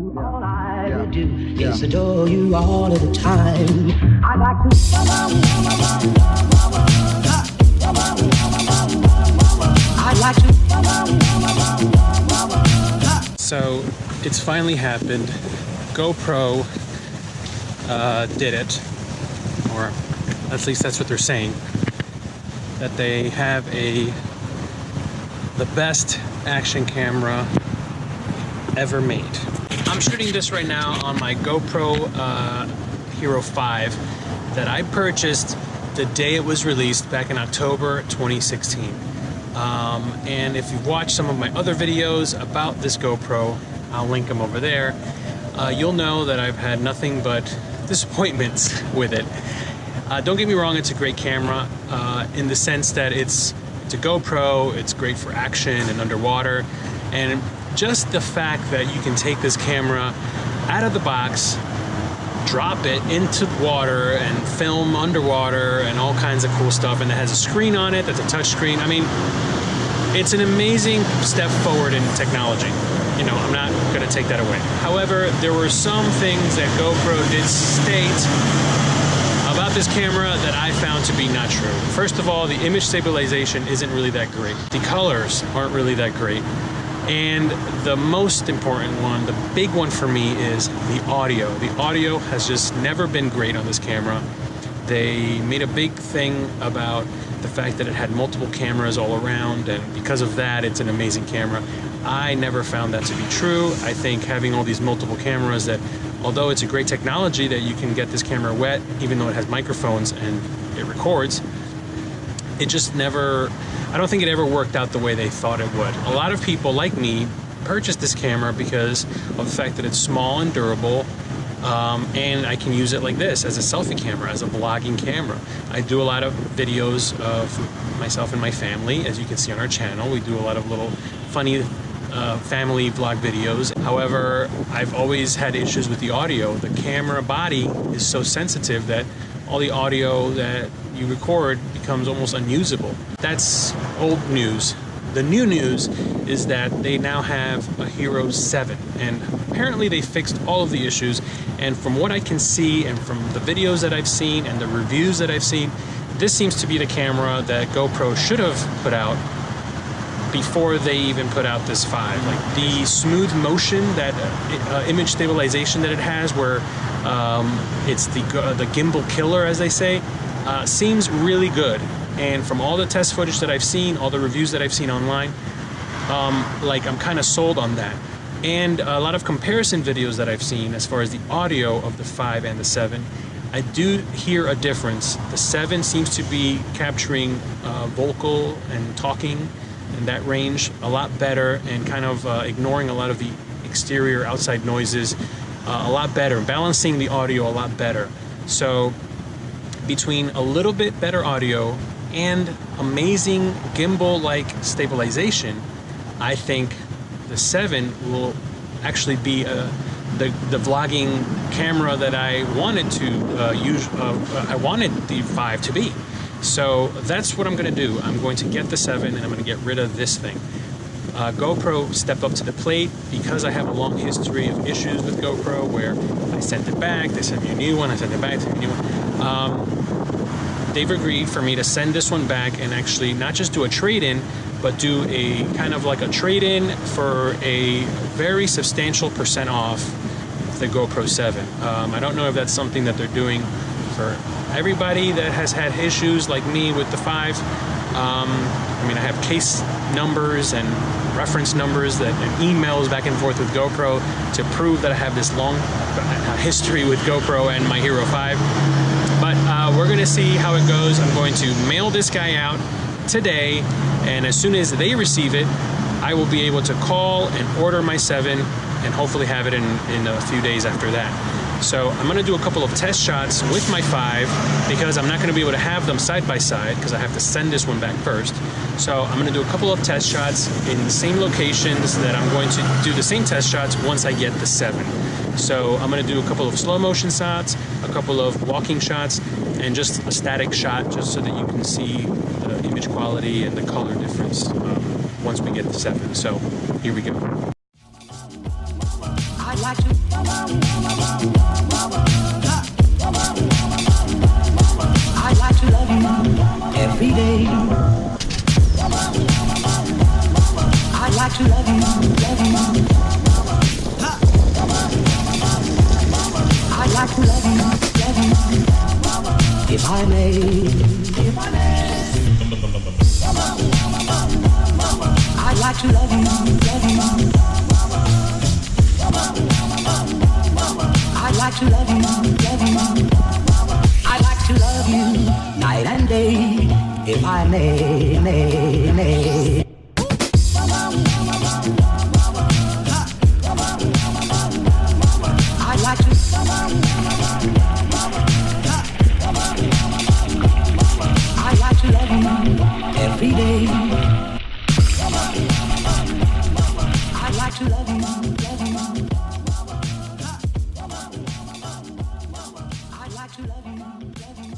you, all I do is adore you all of the time. I'd like to. I'd like to. So it's finally happened. GoPro did it, or at least that's what they're saying. That they have the best action camera ever made. I'm shooting this right now on my GoPro Hero 5 that I purchased the day it was released back in October 2016. And if you've watched some of my other videos about this GoPro, I'll link them over there, you'll know that I've had nothing but disappointments with it. Don't get me wrong, it's a great camera in the sense that it's a GoPro, it's great for action and underwater, and just the fact that you can take this camera out of the box, drop it into the water and film underwater and all kinds of cool stuff, and it has a screen on it that's a touch screen. I mean, it's an amazing step forward in technology. You know, I'm not going to take that away. However, there were some things that GoPro did state about this camera that I found to be not true. First of all, the image stabilization isn't really that great. The colors aren't really that great. And the most important one, the big one for me, is the audio. The audio has just never been great on this camera. They made a big thing about the fact that it had multiple cameras all around, and because of that, it's an amazing camera. I never found that to be true. I think having all these multiple cameras, that although it's a great technology that you can get this camera wet, even though it has microphones and it records, it just never, I don't think it ever worked out the way they thought it would. A lot of people like me purchased this camera because of the fact that it's small and durable, and I can use it like this as a selfie camera, as a vlogging camera. I do a lot of videos of myself and my family, as you can see on our channel. We do a lot of little funny family vlog videos. However, I've always had issues with the audio. The camera body is so sensitive that all the audio that you record becomes almost unusable. That's old news. The new news is that they now have a Hero 7, and apparently they fixed all of the issues. And from what I can see, and from the videos that I've seen and the reviews that I've seen, this seems to be the camera that GoPro should have put out before they even put out this 5. Like the smooth motion, that image stabilization that it has, where it's the gimbal killer, as they say, seems really good. And from all the test footage that I've seen, all the reviews that I've seen online, like I'm kind of sold on that. And a lot of comparison videos that I've seen as far as the audio of the 5 and the 7, I do hear a difference. The 7 seems to be capturing vocal and talking in that range a lot better, and kind of ignoring a lot of the exterior outside noises a lot better, balancing the audio a lot better. So between a little bit better audio and amazing gimbal-like stabilization, I think the 7 will actually be the vlogging camera that I wanted to use. I wanted the 5 to be. So that's what I'm going to do. I'm going to get the 7 and I'm going to get rid of this thing. GoPro stepped up to the plate because I have a long history of issues with GoPro where I sent it back, they sent me a new one, I sent it back, they sent me a new one. They've agreed for me to send this one back and actually not just do a trade-in, but do a kind of like a trade-in for a very substantial % off the GoPro 7. I don't know if that's something that they're doing for everybody that has had issues like me with the 5. I mean, I have case numbers and reference numbers and emails back and forth with GoPro to prove that I have this long history with GoPro and my Hero 5. But we're going to see how it goes. I'm going to mail this guy out today, and as soon as they receive it, I will be able to call and order my 7 and hopefully have it in a few days after that. So I'm going to do a couple of test shots with my 5 because I'm not going to be able to have them side by side because I have to send this one back first. So I'm going to do a couple of test shots in the same locations that I'm going to do the same test shots once I get the 7. So I'm going to do a couple of slow motion shots, a couple of walking shots, and just a static shot just so that you can see the image quality and the color difference once we get the 7. So here we go. I'd like to. I'd like to love you every day. I'd like to love you, love you. I'd like to love you, if I may, if I may. I'd like to love you, I'd like to love you, I'd like to love you night and day, if I may, may. I'd like to. I'd like to love you every day. I'd like to love you, I'd like to love you,